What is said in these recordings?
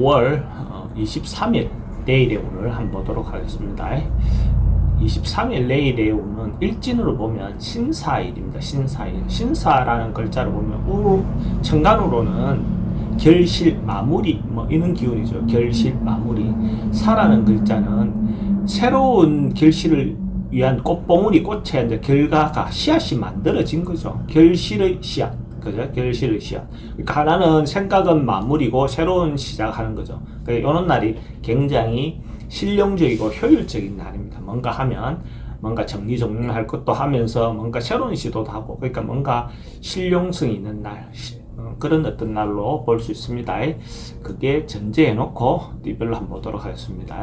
5월 23일 내일의 운을 한번 보도록 하겠습니다. 23일 내일의 운은 일진으로 보면 신사일입니다. 신사일. 신사라는 글자를 보면 천간으로는 결실, 마무리 이런 기운이죠. 결실, 마무리. 사라는 글자는 새로운 결실을 위한 꽃봉오리 꽃의 이제 결과가 씨앗이 만들어진 거죠. 결실의 씨앗. 그죠? 결실의 씨앗. 그러니까 하나는 생각은 마무리고 새로운 시작하는 거죠. 그러니까 이런 날이 굉장히 실용적이고 효율적인 날입니다. 뭔가 하면 뭔가 정리정돈할 것도 하면서 뭔가 새로운 시도도 하고, 그러니까 뭔가 실용성이 있는 날, 그런 어떤 날로 볼 수 있습니다. 그게 전제해 놓고 띠별로 한번 보도록 하겠습니다.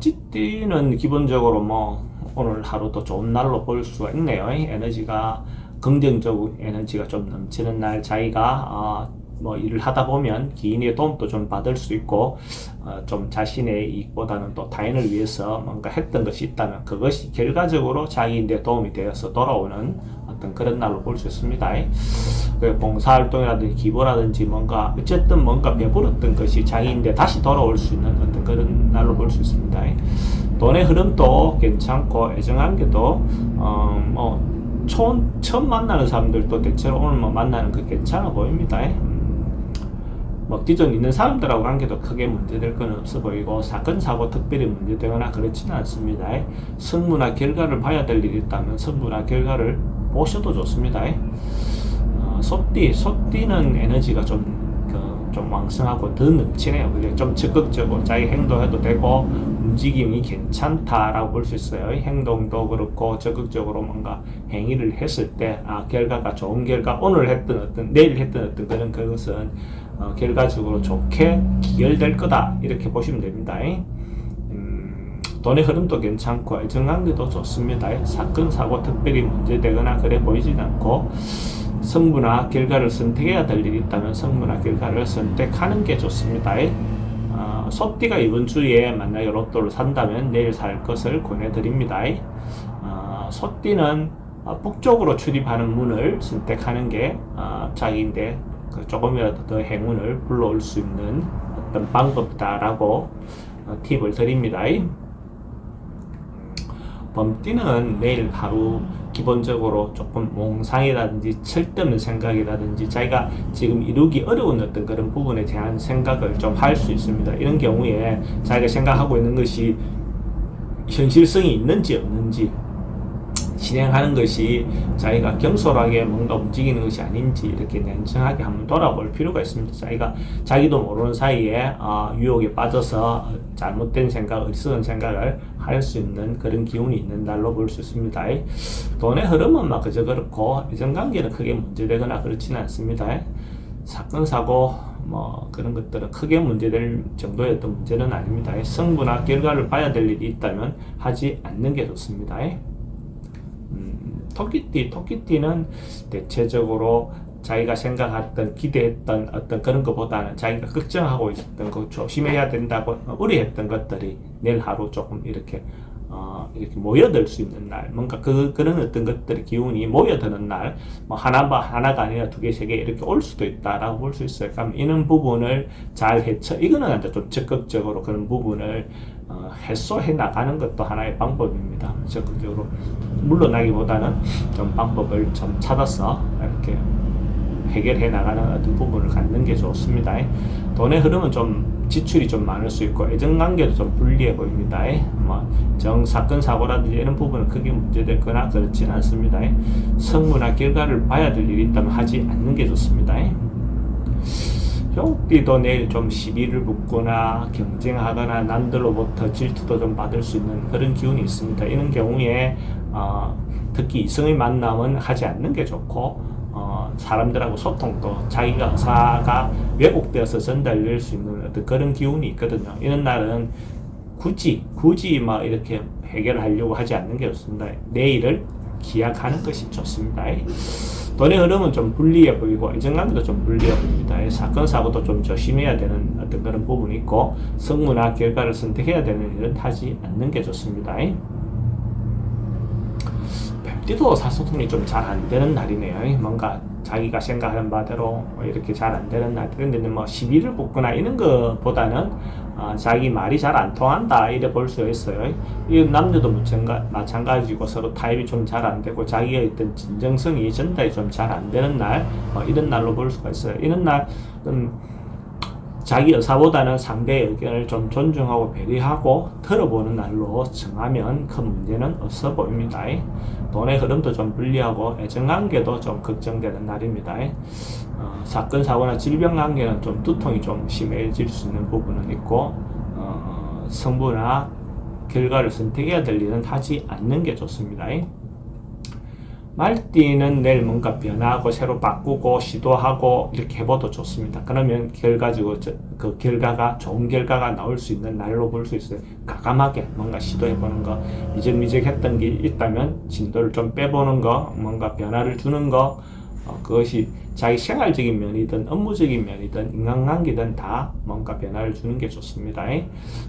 찌띠는 기본적으로 오늘 하루도 좋은 날로 볼 수가 있네요. 에너지가 긍정적인 에너지가 좀 넘치는 날, 자기가 일을 하다 보면 기인의 도움도 좀 받을 수 있고, 좀 자신의 이익보다는 또 타인을 위해서 뭔가 했던 것이 있다면 그것이 결과적으로 자기인데 도움이 되어서 돌아오는 어떤 그런 날로 볼 수 있습니다. 봉사활동이라든지 기부라든지 뭔가 어쨌든 뭔가 배불었던 것이 자기인데 다시 돌아올 수 있는 어떤 그런 날로 볼 수 있습니다. 돈의 흐름도 괜찮고, 애정관계도 처음 만나는 사람들도 대체로 오늘 만나는 거 괜찮아 보입니다. 기존 있는 사람들하고 관계도 크게 문제될 건 없어 보이고, 사건, 사고 특별히 문제되거나 그렇지는 않습니다. 성무나 결과를 봐야 될 일이 있다면 성무나 결과를 보셔도 좋습니다. 소띠는 에너지가 좀 왕성하고 더 넘치네요. 좀 적극적으로 자기 행동해도 되고 움직임이 괜찮다라고 볼 수 있어요. 행동도 그렇고 적극적으로 뭔가 행위를 했을 때 결과가 좋은 결과, 오늘 했던 내일 했던 그런 그것은 결과적으로 좋게 기결될 거다, 이렇게 보시면 됩니다. 돈의 흐름도 괜찮고 애정관계도 좋습니다. 사건, 사고 특별히 문제되거나 그래 보이진 않고, 성부나 결과를 선택해야 될 일이 있다면 성부나 결과를 선택하는 게 좋습니다. 소띠가 이번 주에 만약에 로또를 산다면 내일 살 것을 권해드립니다. 소띠는 북쪽으로 출입하는 문을 선택하는 게 자기인데 조금이라도 더 행운을 불러올 수 있는 어떤 방법이다라고 팁을 드립니다. 범띠는 내일 하루 기본적으로 조금 몽상이라든지 쓸데없는 생각이라든지 자기가 지금 이루기 어려운 어떤 그런 부분에 대한 생각을 좀 할 수 있습니다. 이런 경우에 자기가 생각하고 있는 것이 현실성이 있는지 없는지, 진행하는 것이 자기가 경솔하게 뭔가 움직이는 것이 아닌지 이렇게 냉정하게 한번 돌아볼 필요가 있습니다. 자기도 모르는 사이에 유혹에 빠져서 잘못된 생각, 어리석은 생각을 할 수 있는 그런 기운이 있는 날로 볼 수 있습니다. 돈의 흐름은 그저 그렇고 애정관계는 크게 문제되거나 그렇지는 않습니다. 사건, 사고 그런 것들은 크게 문제될 정도의 어떤 문제는 아닙니다. 성부나 결과를 봐야 될 일이 있다면 하지 않는 게 좋습니다. 토끼띠는 대체적으로 자기가 생각했던, 기대했던 어떤 그런 것보다는 자기가 걱정하고 있었던 거, 조심해야 된다고 우려했던 것들이 내일 하루 조금 이렇게 모여들 수 있는 날, 뭔가 그런 어떤 것들의 기운이 모여드는 날, 하나가 아니라 두 개, 세 개 이렇게 올 수도 있다라고 볼 수 있어요. 그럼 이런 부분을 잘 이거는 이제 좀 적극적으로 그런 부분을 해소해 나가는 것도 하나의 방법입니다. 적극적으로 물러나기보다는 좀 방법을 좀 찾아서 이렇게 해결해 나가는 어떤 부분을 갖는 게 좋습니다. 돈의 흐름은 좀 지출이 좀 많을 수 있고 애정관계도 좀 불리해 보입니다. 사건, 사고라든지 이런 부분은 크게 문제되거나 그렇지는 않습니다. 성무나 결과를 봐야 될 일이 있다면 하지 않는 게 좋습니다. 띠도 내일 좀 시비를 붙거나 경쟁하거나 남들로부터 질투도 좀 받을 수 있는 그런 기운이 있습니다. 이런 경우에 특히 이성의 만남은 하지 않는 게 좋고, 사람들하고 소통도 자기가 의사가 왜곡되어서 전달될 수 있는 어떤 그런 기운이 있거든요. 이런 날은 굳이 이렇게 해결하려고 하지 않는 게 좋습니다. 내일을 기약하는 것이 좋습니다. 돈의 흐름은 좀 불리해 보이고 애정관계도 좀 불리해 보입니다. 사건, 사고도 좀 조심해야 되는 어떤 그런 부분이 있고, 성무나 결과를 선택해야 되는 일은 하지 않는 게 좋습니다. 의사소통이 좀 잘 안 되는 날이네요. 뭔가 자기가 생각하는 바대로 이렇게 잘 안 되는 날. 근데 뭐 시비를 붙거나 이런 것보다는 자기 말이 잘 안 통한다 이래 볼 수 있어요. 이 남녀도 마찬가지고 서로 타입이 좀 잘 안 되고 자기가 있던 진정성이 전달이 좀 잘 안 되는 날, 이런 날로 볼 수가 있어요. 이런 날은 자기 의사보다는 상대의 의견을 좀 존중하고 배려하고 들어보는 날로 정하면 큰 문제는 없어 보입니다. 돈의 흐름도 좀 불리하고 애정관계도 좀 걱정되는 날입니다. 사건, 사고나 질병 관계는 좀 두통이 좀 심해질 수 있는 부분은 있고 성부나 결과를 선택해야 될 일은 하지 않는 게 좋습니다. 말띠는 내일 뭔가 변화하고 새로 바꾸고 시도하고 이렇게 해봐도 좋습니다. 그러면 결과적으로 그 결과가 좋은 결과가 나올 수 있는 날로 볼 수 있어요. 과감하게 뭔가 시도해보는 거, 미적미적했던 게 있다면 진도를 좀 빼보는 거, 뭔가 변화를 주는 거, 그것이 자기 생활적인 면이든 업무적인 면이든 인간관계든 다 뭔가 변화를 주는 게 좋습니다.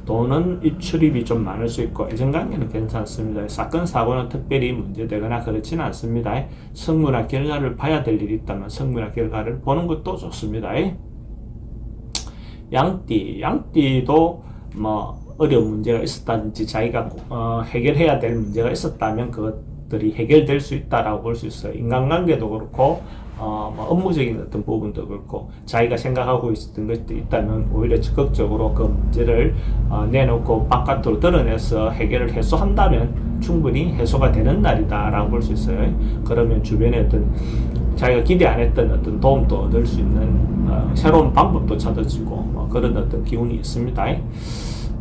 돈은 입출입이 좀 많을 수 있고 애정관계는 괜찮습니다. 사건 사고는 특별히 문제되거나 그렇지는 않습니다. 성무나 결과를 봐야 될 일이 있다면 성무나 결과를 보는 것도 좋습니다. 양띠도 뭐 어려운 문제가 있었다든지 자기가 해결해야 될 문제가 있었다면 그것들이 해결될 수 있다라고 볼 수 있어요. 인간관계도 그렇고 뭐 업무적인 어떤 부분도 그렇고 자기가 생각하고 있었던 것들이 있다면 오히려 적극적으로 그 문제를 내놓고 바깥으로 드러내서 해결을 해소한다면 충분히 해소가 되는 날이다 라고 볼 수 있어요. 그러면 주변에 어떤 자기가 기대 안 했던 어떤 도움도 얻을 수 있는 새로운 방법도 찾아지고 그런 어떤 기운이 있습니다.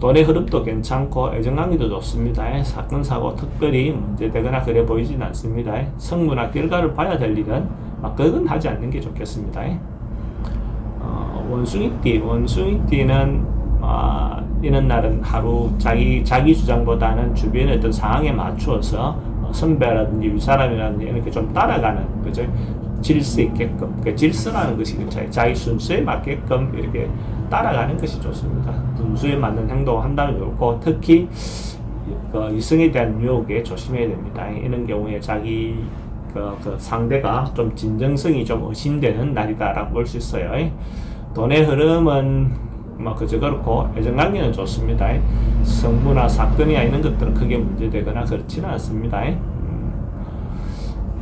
돈의 흐름도 괜찮고 애정관계도 좋습니다. 사건 사고 특별히 문제되거나 그래 보이진 않습니다. 성무나 결과를 봐야 될 일은 그건 하지 않는 게 좋겠습니다. 원숭이띠는 이런 날은 하루 자기 주장보다는 주변의 어떤 상황에 맞추어서 선배라든지 윗사람이라든지 이렇게 좀 따라가는 그죠? 질서 있게끔, 그러니까 질서라는 것이 자기 순수에 맞게끔 이렇게 따라가는 것이 좋습니다. 분수에 맞는 행동을 한다면 좋고, 특히 이성에 대한 유혹에 조심해야 됩니다. 이런 경우에 자기 그 상대가 좀 진정성이 좀 의심되는 날이다라고 볼 수 있어요. 돈의 흐름은 그저 그렇고 애정관계는 좋습니다. 성부나 사건이나 이런 것들은 크게 문제되거나 그렇지는 않습니다.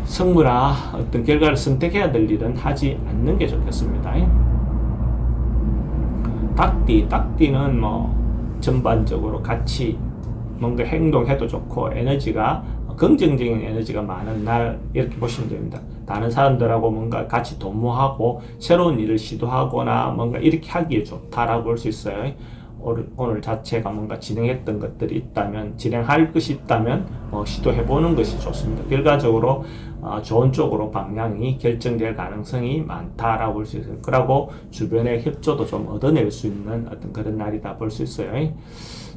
성무나 어떤 결과를 선택해야 될 일은 하지 않는 게 좋겠습니다. 닭띠는 전반적으로 같이 뭔가 행동해도 좋고 에너지가 긍정적인 에너지가 많은 날 이렇게 보시면 됩니다. 다른 사람들하고 뭔가 같이 도모하고 새로운 일을 시도하거나 뭔가 이렇게 하기에 좋다라고 볼 수 있어요. 오늘 자체가 뭔가 진행했던 것들이 있다면 진행할 것이 있다면 시도해보는 것이 좋습니다. 결과적으로 좋은 쪽으로 방향이 결정될 가능성이 많다라고 볼 수 있어요. 그러고 주변의 협조도 좀 얻어낼 수 있는 어떤 그런 날이다 볼 수 있어요.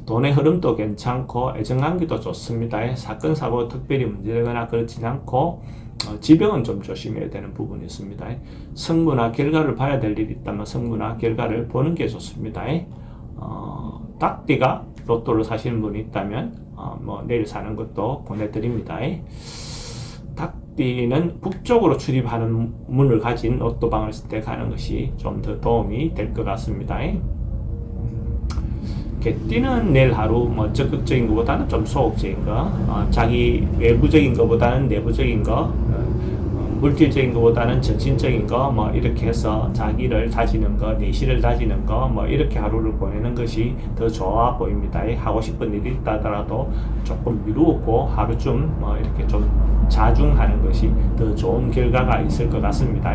돈의 흐름도 괜찮고 애정관계도 좋습니다. 사건 사고 특별히 문제되거나 그렇진 않고 지병은 좀 조심해야 되는 부분이 있습니다. 성무나 결과를 봐야 될 일이 있다면 성무나 결과를 보는 게 좋습니다. 닭띠가 로또를 사시는 분이 있다면 내일 사는 것도 보내드립니다. 닭띠는 북쪽으로 출입하는 문을 가진 로또방을 선택하는 것이 좀 더 도움이 될 것 같습니다. 개띠는 내일 하루 적극적인 것보다는 좀 소극적인 거, 자기 외부적인 것보다는 내부적인 거, 물질적인 것보다는 정신적인 거, 이렇게 해서 자기를 다지는 거, 내실을 다지는 거, 이렇게 하루를 보내는 것이 더 좋아 보입니다. 하고 싶은 일이 있다더라도 조금 미루고 하루쯤 이렇게 좀 자중하는 것이 더 좋은 결과가 있을 것 같습니다.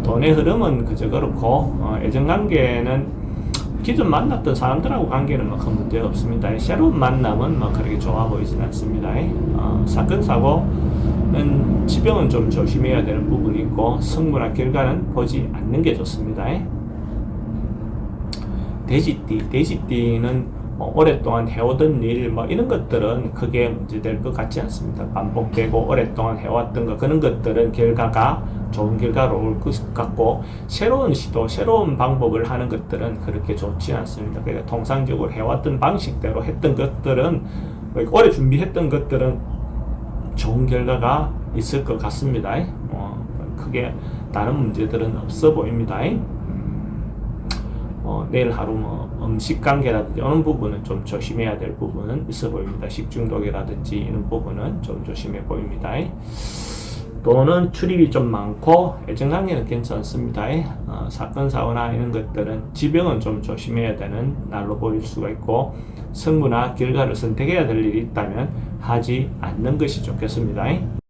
돈의 흐름은 그저 그렇고, 애정관계는 기존 만났던 사람들하고 관계는 큰 문제가 없습니다. 새로운 만남은 그렇게 좋아 보이진 않습니다. 사건 사고는 지병은 좀 조심해야 되는 부분이 있고 성무나 결과는 보지 않는 게 좋습니다. 돼지띠는 오랫동안 해오던 일 이런 것들은 크게 문제될 것 같지 않습니다. 반복되고 오랫동안 해왔던 거 그런 것들은 결과가 좋은 결과로 올 것 같고 새로운 시도, 새로운 방법을 하는 것들은 그렇게 좋지 않습니다. 그러니까 통상적으로 해왔던 방식대로 했던 것들은 오래 준비했던 것들은 좋은 결과가 있을 것 같습니다. 크게 다른 문제들은 없어 보입니다. 내일 하루 뭐 음식 관계라든지 어느 부분은 좀 조심해야 될 부분은 있어 보입니다. 식중독이라든지 이런 부분은 좀 조심해 보입니다. 또는 출입이 좀 많고 애정관계는 괜찮습니다. 사건 사고나 이런 것들은 지병은 좀 조심해야 되는 날로 보일 수가 있고 승부나 결과를 선택해야 될 일이 있다면 하지 않는 것이 좋겠습니다.